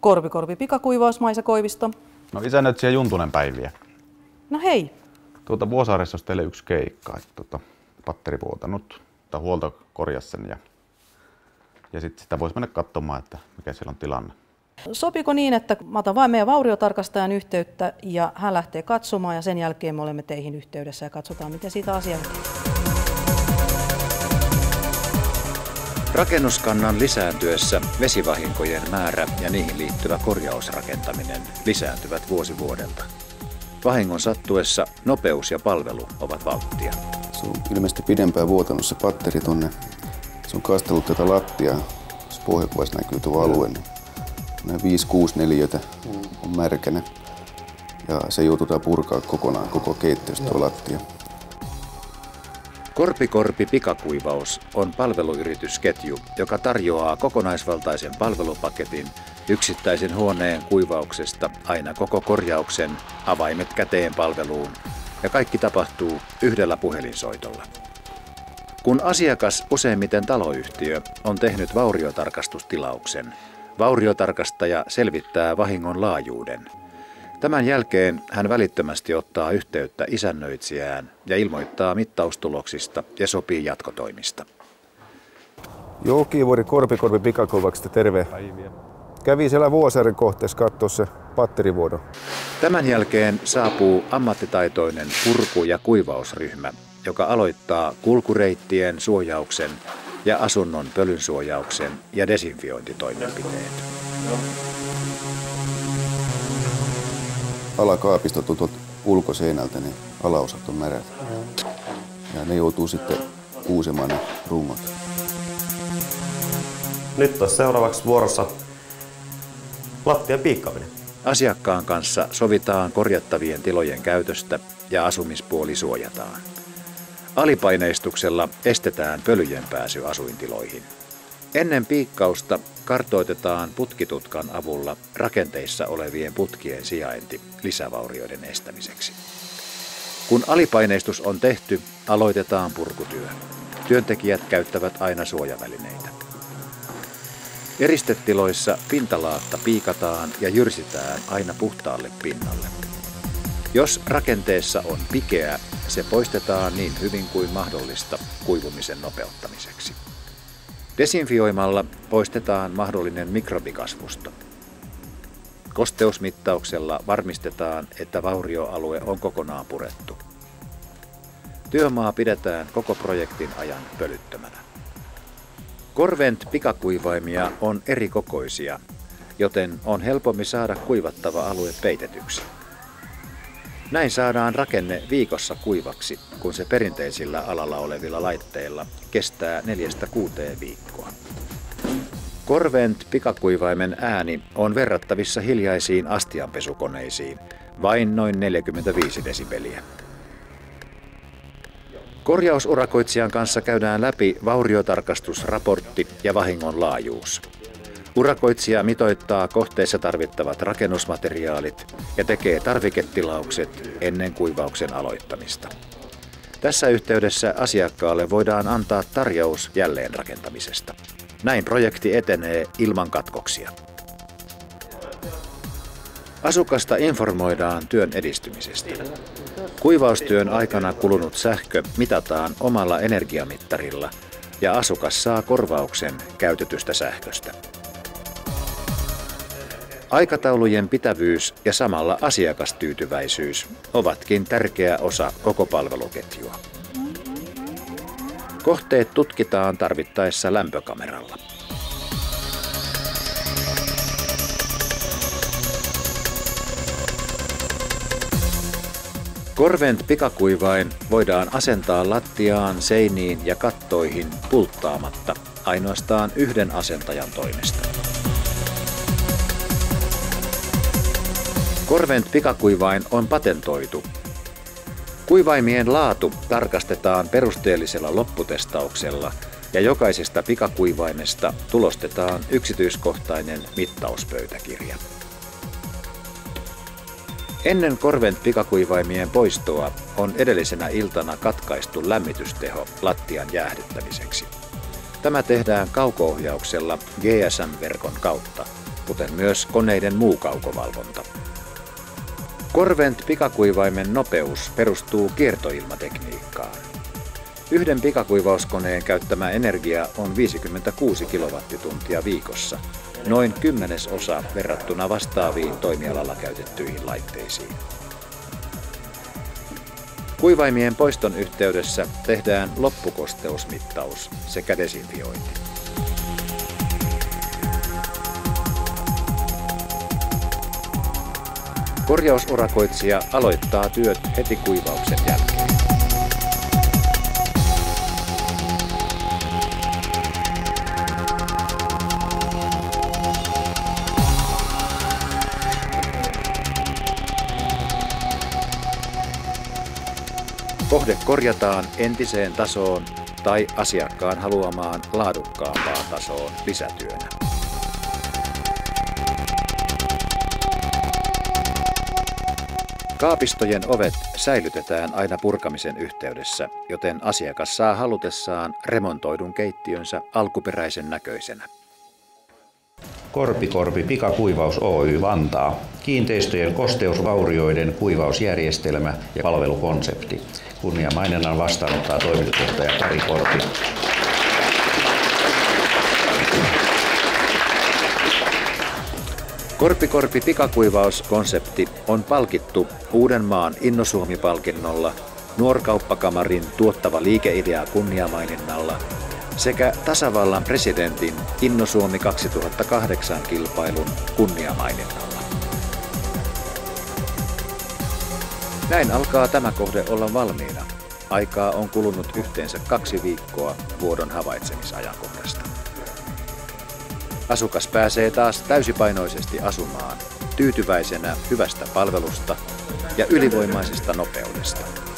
Korpi pikakuivaus, Maisa Koivisto. No isännöitsijä Juntunen Päiviä. No hei. Vuosaaressa olisi teille yksi keikka, että patteri vuotanut, tai huolto korjasi sen ja sitten sitä voisi mennä katsomaan, että mikä siellä on tilanne. Sopiko niin, että mä otan vain meidän vauriotarkastajan yhteyttä ja hän lähtee katsomaan ja sen jälkeen me olemme teihin yhteydessä ja katsotaan, miten siitä asiaa. Rakennuskannan lisääntyessä vesivahinkojen määrä ja niihin liittyvä korjausrakentaminen lisääntyvät vuosi vuodelta. Vahingon sattuessa nopeus ja palvelu ovat valttia. Se on ilmeisesti pidempään vuotanut se patteri tonne. Se on kastellut tätä lattiaa. Jos pohjakuvassa näkyy tuo alue, niin nämä 5-6 neliötä on märkänä. Ja se joututaan purkaa kokonaan koko keittiöstä tuo lattia. Korpi pikakuivaus on palveluyritysketju, joka tarjoaa kokonaisvaltaisen palvelupaketin yksittäisen huoneen kuivauksesta aina koko korjauksen avaimet käteen palveluun ja kaikki tapahtuu yhdellä puhelinsoitolla. Kun asiakas, useimmiten taloyhtiö, on tehnyt vauriotarkastustilauksen, vauriotarkastaja selvittää vahingon laajuuden. Tämän jälkeen hän välittömästi ottaa yhteyttä isännöitsijään ja ilmoittaa mittaustuloksista ja sopii jatkotoimista. Jokivuori Korpi pikakuivauksesta, terve. Kävi siellä Vuosaaren kohteessa katsoa se patterivuodon. Tämän jälkeen saapuu ammattitaitoinen purku- ja kuivausryhmä, joka aloittaa kulkureittien suojauksen ja asunnon pölyn suojauksen ja desinfiointitoimenpiteet. Alakaapistot on tuolta ulkoseinältä, niin alaosat on märät. Ja ne joutuu sitten kuusemaan ne rungot. Nyt on seuraavaksi vuorossa lattian piikkaaminen. Asiakkaan kanssa sovitaan korjattavien tilojen käytöstä ja asumispuoli suojataan. Alipaineistuksella estetään pölyjen pääsy asuintiloihin. Ennen piikkausta kartoitetaan putkitutkan avulla rakenteissa olevien putkien sijainti lisävaurioiden estämiseksi. Kun alipaineistus on tehty, aloitetaan purkutyö. Työntekijät käyttävät aina suojavälineitä. Eristetiloissa pintalaatta piikataan ja jyrsitään aina puhtaalle pinnalle. Jos rakenteessa on pikeä, se poistetaan niin hyvin kuin mahdollista kuivumisen nopeuttamiseksi. Desinfioimalla poistetaan mahdollinen mikrobikasvusto. Kosteusmittauksella varmistetaan, että vaurioalue on kokonaan purettu. Työmaa pidetään koko projektin ajan pölyttömänä. Corvent pikakuivaimia on eri kokoisia, joten on helpommin saada kuivattava alue peitetyksi. Näin saadaan rakenne viikossa kuivaksi, kun se perinteisillä alalla olevilla laitteilla kestää 4-6 viikkoa. Corvent pikakuivaimen ääni on verrattavissa hiljaisiin astianpesukoneisiin, vain noin 45 desibeliä. Korjausurakoitsijan kanssa käydään läpi vauriotarkastusraportti ja vahingon laajuus. Urakoitsija mitoittaa kohteessa tarvittavat rakennusmateriaalit ja tekee tarviketilaukset ennen kuivauksen aloittamista. Tässä yhteydessä asiakkaalle voidaan antaa tarjous jälleenrakentamisesta. Näin projekti etenee ilman katkoksia. Asukasta informoidaan työn edistymisestä. Kuivaustyön aikana kulunut sähkö mitataan omalla energiamittarilla ja asukas saa korvauksen käytetystä sähköstä. Aikataulujen pitävyys ja samalla asiakastyytyväisyys ovatkin tärkeä osa koko palveluketjua. Kohteet tutkitaan tarvittaessa lämpökameralla. Corvent pikakuivain voidaan asentaa lattiaan, seiniin ja kattoihin pulttaamatta ainoastaan yhden asentajan toimesta. Corvent pikakuivain on patentoitu. Kuivaimien laatu tarkastetaan perusteellisella lopputestauksella ja jokaisesta pikakuivaimesta tulostetaan yksityiskohtainen mittauspöytäkirja. Ennen Corvent pikakuivaimien poistoa on edellisenä iltana katkaistu lämmitysteho lattian jäähdyttämiseksi. Tämä tehdään kauko-ohjauksella GSM-verkon kautta kuten myös koneiden muu kaukovalvonta. Corvent pikakuivaimen nopeus perustuu kiertoilmatekniikkaan. Yhden pikakuivauskoneen käyttämä energia on 56 kilowattituntia viikossa, noin 10% verrattuna vastaaviin toimialalla käytettyihin laitteisiin. Kuivaimien poiston yhteydessä tehdään loppukosteusmittaus sekä desinfiointi. Korjausurakoitsija aloittaa työt heti kuivauksen jälkeen. Kohde korjataan entiseen tasoon tai asiakkaan haluamaan laadukkaampaan tasoon lisätyönä. Kaapistojen ovet säilytetään aina purkamisen yhteydessä, joten asiakas saa halutessaan remontoidun keittiönsä alkuperäisen näköisenä. Korpi Pikakuivaus Oy Vantaa. Kiinteistöjen kosteusvaurioiden kuivausjärjestelmä ja palvelukonsepti. Kunniamaininnan vastaanottaa toimitusjohtaja Kari Korpi. Korpi Pikakuivauskonsepti on palkittu Uudenmaan Innosuomi-palkinnolla, Nuorkauppakamarin tuottava liikeidea kunniamaininnalla sekä tasavallan presidentin Innosuomi 2008 kilpailun kunniamaininnalla. Näin alkaa tämä kohde olla valmiina. Aikaa on kulunut yhteensä 2 viikkoa vuodon havaitsemisajankohdasta. Asukas pääsee taas täysipainoisesti asumaan, tyytyväisenä hyvästä palvelusta ja ylivoimaisesta nopeudesta.